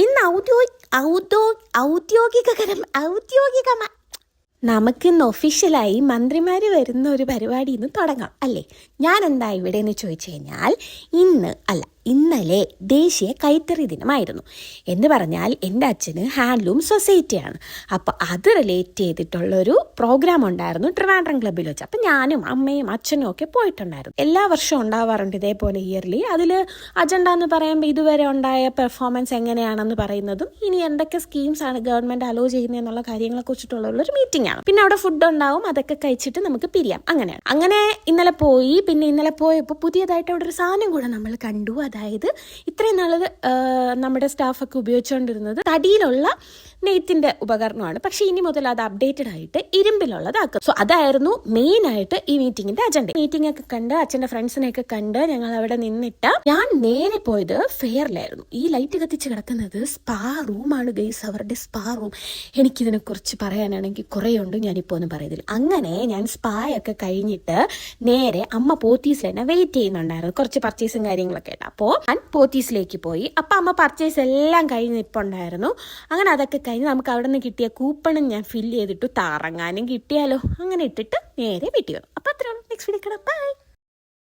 ഇന്ന് ഔദ്യോഗികമായി നമുക്കിന്ന് ഒഫീഷ്യലായി മന്ത്രിമാർ വരുന്ന ഒരു പരിപാടി ഇന്ന് തുടങ്ങാം അല്ലേ. ഞാൻ എന്താ ഇവിടെ എന്ന് ചോദിച്ചു കഴിഞ്ഞാൽ ഇന്നലെ ദേശീയ കൈത്തറി ദിനമായിരുന്നു. എന്ന് പറഞ്ഞാൽ എൻ്റെ അച്ഛന് ഹാൻഡ്ലൂം സൊസൈറ്റിയാണ്. അപ്പോൾ അത് റിലേറ്റ് ചെയ്തിട്ടുള്ളൊരു പ്രോഗ്രാം ഉണ്ടായിരുന്നു ട്രിവാൻഡ്രം ക്ലബ്ബിൽ വെച്ച്. അപ്പം ഞാനും അമ്മയും അച്ഛനും ഒക്കെ പോയിട്ടുണ്ടായിരുന്നു. എല്ലാ വർഷവും ഉണ്ടാവാറുണ്ട് ഇതേപോലെ ഇയർലി. അതിൽ അജണ്ട എന്ന് പറയുമ്പോൾ ഇതുവരെ ഉണ്ടായ പെർഫോമൻസ് എങ്ങനെയാണെന്ന് പറയുന്നതും ഇനി എന്തൊക്കെ സ്കീംസാണ് ഗവൺമെൻറ് അലോ ചെയ്യുന്നതെന്നുള്ള കാര്യങ്ങളെ കുറിച്ചിട്ടുള്ളൊരു മീറ്റിംഗ് ആണ്. പിന്നെ അവിടെ ഫുഡ് ഉണ്ടാവും, അതൊക്കെ കഴിച്ചിട്ട് നമുക്ക് പിരിയാം. അങ്ങനെ ഇന്നലെ പോയി. പിന്നെ ഇന്നലെ പോയപ്പോൾ പുതിയതായിട്ട് അവിടെ ഒരു സാധനം കൂടെ നമ്മൾ കണ്ടു. അതായത് ഇത്രയും നാൾ നമ്മുടെ സ്റ്റാഫൊക്കെ ഉപയോഗിച്ചുകൊണ്ടിരുന്നത് തടിയിലുള്ള നെയ്ത്തിന്റെ ഉപകരണമാണ്. പക്ഷെ ഇനി മുതൽ അത് അപ്ഡേറ്റഡ് ആയിട്ട് ഇരുമ്പിലുള്ളതാക്കും. സോ അതായിരുന്നു മെയിൻ ആയിട്ട് ഈ മീറ്റിംഗിന്റെ അജണ്ട. മീറ്റിംഗ് ഒക്കെ കണ്ട് അച്ഛന്റെ ഫ്രണ്ട്സിനെയൊക്കെ കണ്ട് ഞങ്ങൾ അവിടെ നിന്നിട്ട് ഞാൻ നേരെ പോയത് ഫെയറിലായിരുന്നു. ഈ ലൈറ്റ് കത്തിച്ച് കിടക്കുന്നത് സ്പാ റൂമാണ് ഗൈസ്, അവരുടെ സ്പാ റൂം. എനിക്കിതിനെ കുറിച്ച് പറയാനാണെങ്കിൽ കുറേ ഉണ്ട്, ഞാനിപ്പോൾ ഒന്നും പറയുന്നില്ല. അങ്ങനെ ഞാൻ സ്പായൊക്കെ കഴിഞ്ഞിട്ട് നേരെ അമ്മ പോത്തീസിൽ തന്നെ വെയിറ്റ് ചെയ്യുന്നുണ്ടായിരുന്നു. കുറച്ച് പർച്ചേസും കാര്യങ്ങളൊക്കെ ഉണ്ട്. അപ്പോൾ ഞാൻ പോത്തീസിലേക്ക് പോയി. അപ്പം അമ്മ പർച്ചേസ് എല്ലാം കഴിഞ്ഞ് നിൽപ്പുണ്ടായിരുന്നു. അങ്ങനെ അതൊക്കെ കഴിഞ്ഞ് നമുക്ക് അവിടെ നിന്ന് കിട്ടിയ കൂപ്പണും ഞാൻ ഫില്ല് ചെയ്തിട്ടു. താറങ്ങാനും കിട്ടിയാലോ, അങ്ങനെ ഇട്ടിട്ട് നേരെ വീട്ടിൽ വന്നു. അപ്പം അത്രയാണ്. നെക്സ്റ്റ് വീഡിയോ കാണാം. ബൈ.